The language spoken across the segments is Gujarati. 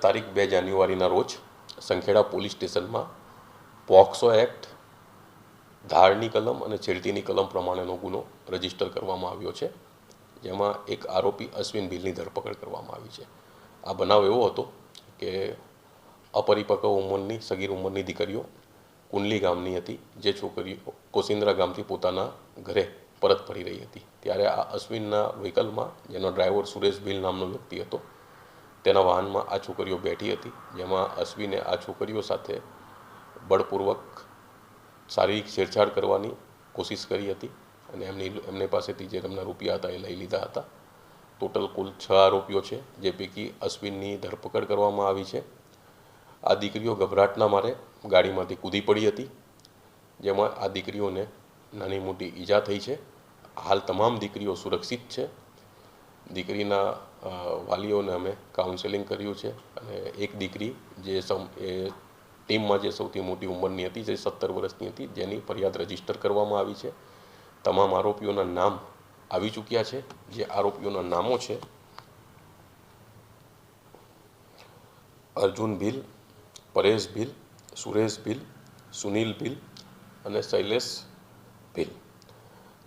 તારીખ 2 જાન્યુઆરીના રોજ સંખેડા પોલીસ સ્ટેશનમાં પોક્સો એક્ટ, ધારની કલમ અને છેડતીની કલમ પ્રમાણેનો ગુનો રજીસ્ટર કરવામાં આવ્યો છે, જેમાં એક આરોપી અશ્વિન ભીલની ધરપકડ કરવામાં આવી છે। આ બનાવ એવો હતો કે અપરિપક્વ ઉંમરની સગીર ઉંમરની દીકરીઓ કુંડલી ગામની હતી, જે છોકરીઓ કોસિન્દ્રા ગામથી પોતાના ઘરે પરત ફરી રહી હતી, ત્યારે આ અશ્વિનના વ્હીકલમાં, જેનો ડ્રાઈવર સુરેશ ભીલ નામનો વ્યક્તિ હતો, તેના વાહનમાં આ છોકરીઓ બેઠી હતી, જેમાં અશ્વિને આ છોકરીઓ સાથે બળપૂર્વક શારીરિક છેડછાડ કરવાની કોશિશ કરી હતી અને એમની પાસેથી જે તેમના રૂપિયા હતા એ લઈ લીધા હતા। ટોટલ કુલ 6 આરોપીઓ છે, જે પૈકી અશ્વિનની ધરપકડ કરવામાં આવી છે। આ દીકરીઓ ગભરાટના મારે ગાડીમાંથી કૂદી પડી હતી, જેમાં આ દીકરીઓને નાની મોટી ઈજા થઈ છે। હાલ તમામ દીકરીઓ સુરક્ષિત છે। દીકરીના વાલીઓને અમે કાઉન્સેલિંગ કર્યું છે અને એક દીકરી જે ટીમમાં જે સૌથી મોટી ઉંમરની હતી, જે 17 વર્ષની હતી, જેની ફરિયાદ રજીસ્ટર કરવામાં આવી છે। તમામ આરોપીઓના નામ આવી ચૂક્યા છે। જે આરોપીઓના નામો છે અર્જુન ભીલ, પરેશ ભીલ, સુરેશ ભીલ, સુનિલ ભીલ અને શૈલેષ ભીલ।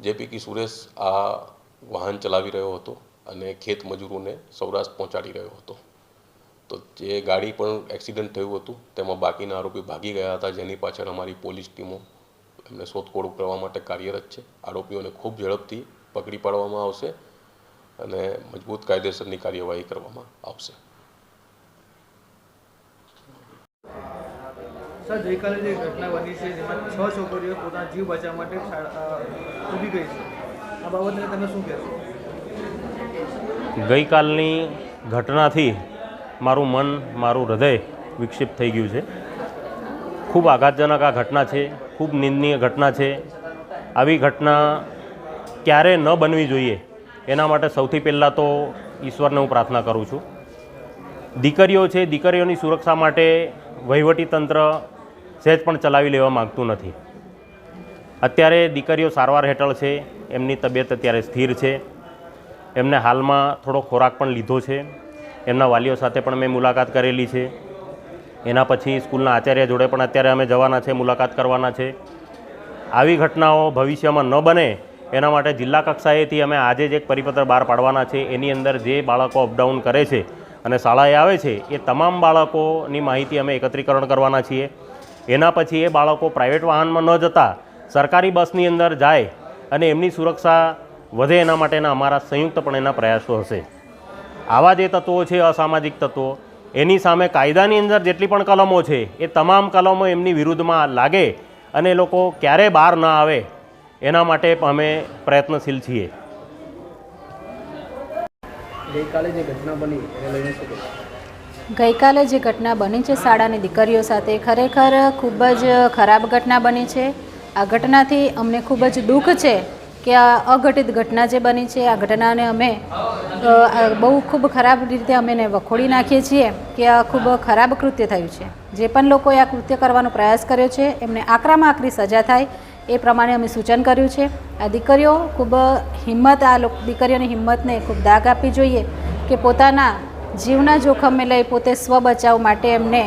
જે પૈકી સુરેશ આ વાહન ચલાવી રહ્યો હતો અને ખેત મજૂરોને સૌરાષ્ટ્ર પહોંચાડી રહ્યો હતો। તો જે ગાડી પણ એક્સિડન્ટ થયું હતું તેમાં બાકીના આરોપી ભાગી ગયા હતા, જેની પાછળ અમારી પોલીસ ટીમો એમને શોધખોળ કરવા માટે કાર્યરત છે। આરોપીઓને ખૂબ ઝડપથી પકડી પાડવામાં આવશે અને મજબૂત કાયદેસરની કાર્યવાહી કરવામાં આવશે। સર, ગઈકાલે જે ઘટના બની છે જેમાં 6 છોકરીઓ પોતાના જીવ બચાવવા માટે કૂદી ગઈ છે, આ બાબતે તમે શું કહેશો? ગઈકાલની ઘટનાથી મારું મન, મારું હૃદય વિક્ષિપ્ત થઈ ગયું છે। ખૂબ આઘાતજનક આ ઘટના છે, ખૂબ નિંદનીય ઘટના છે। આવી ઘટના ક્યારે ન બનવી જોઈએ એના માટે સૌથી પહેલાં તો ઈશ્વરને હું પ્રાર્થના કરું છું। દીકરીઓ છે, દીકરીઓની સુરક્ષા માટે વહીવટીતંત્ર સહેજ પણ ચલાવી લેવા માગતું નથી। અત્યારે દીકરીઓ સારવાર હેઠળ છે, એમની તબિયત અત્યારે સ્થિર છે, એમને હાલમાં થોડો ખોરાક પણ લીધો છે। એમના વાલીઓ સાથે પણ મેં મુલાકાત કરેલી છે। એના પછી સ્કૂલના આચાર્ય જોડે પણ અત્યારે અમે જવાના છે, મુલાકાત કરવાના છે। આવી ઘટનાઓ ભવિષ્યમાં ન બને એના માટે જિલ્લા કક્ષાએથી અમે આજે જ એક પરિપત્ર બહાર પાડવાના છે। એની અંદર જે બાળકો અપડાઉન કરે છે અને શાળાએ આવે છે એ તમામ બાળકોની માહિતી અમે એકત્રીકરણ કરવાના છીએ। એના પછી એ બાળકો પ્રાઇવેટ વાહનમાં ન જતા સરકારી બસની અંદર જાય અને એમની સુરક્ષા વધે એના માટેના અમારા સંયુક્તપણેના પ્રયાસો હશે। આવા જે તત્વો છે, અસામાજિક તત્વો, એની સામે કાયદાની અંદર જેટલી પણ કલમો છે એ તમામ કલમો એમની વિરુદ્ધમાં લાગે અને એ લોકો ક્યારે બહાર ન આવે એના માટે અમે પ્રયત્નશીલ છીએ। ગઈકાલે જે ઘટના બની છે શાળાની દીકરીઓ સાથે, ખરેખર ખૂબ જ ખરાબ ઘટના બની છે। આ ઘટનાથી અમને ખૂબ જ દુઃખ છે કે આ અઘટિત ઘટના જે બની છે, આ ઘટનાને અમે બહુ ખૂબ ખરાબ રીતે અમે એને વખોડી નાખીએ છીએ કે આ ખૂબ ખરાબ કૃત્ય થયું છે। જે પણ લોકોએ આ કૃત્ય કરવાનો પ્રયાસ કર્યો છે એમને આકરામાં આકરી સજા થાય એ પ્રમાણે અમે સૂચન કર્યું છે। આ દીકરીઓ ખૂબ હિંમત, દીકરીઓની હિંમતને ખૂબ દાગ આપવી જોઈએ કે પોતાના જીવના જોખમે લઈ પોતે સ્વ બચાવ માટે એમને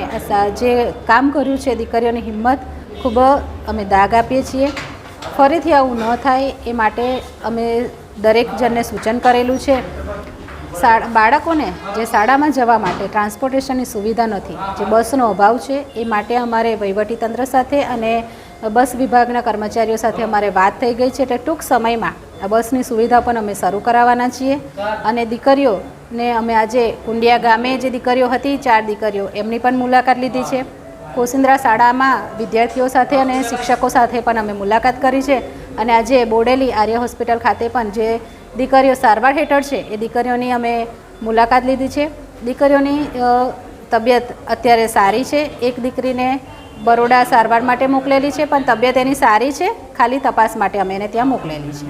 જે કામ કર્યું છે, દીકરીઓની હિંમત ખૂબ અમે દાગ આપીએ છીએ। ફરીથી આવું ન થાય એ માટે અમે દરેક જણને સૂચન કરેલું છે। બાળકોને જે શાળામાં જવા માટે ટ્રાન્સપોર્ટેશનની સુવિધા નથી, જે બસનો અભાવ છે, એ માટે અમારે વહીવટીતંત્ર સાથે અને બસ વિભાગના કર્મચારીઓ સાથે અમારે વાત થઈ ગઈ છે। એટલે ટૂંક સમયમાં આ બસની સુવિધા પણ અમે શરૂ કરાવવાના છીએ અને દીકરીઓને અમે આજે કુંડિયા ગામે જે દીકરીઓ હતી, 4 દીકરીઓ, એમની પણ મુલાકાત લીધી છે। કોસિન્દ્રા શાળામાં વિદ્યાર્થીઓ સાથે અને શિક્ષકો સાથે પણ અમે મુલાકાત કરી છે અને આજે બોડેલી આર્ય હોસ્પિટલ ખાતે પણ જે દીકરીઓ સારવાર હેઠળ છે એ દીકરીઓની અમે મુલાકાત લીધી છે। દીકરીઓની તબિયત અત્યારે સારી છે। એક દીકરીને બરોડા સારવાર માટે મોકલેલી છે, પણ તબિયત એની સારી છે, ખાલી તપાસ માટે અમે એને ત્યાં મોકલેલી છે।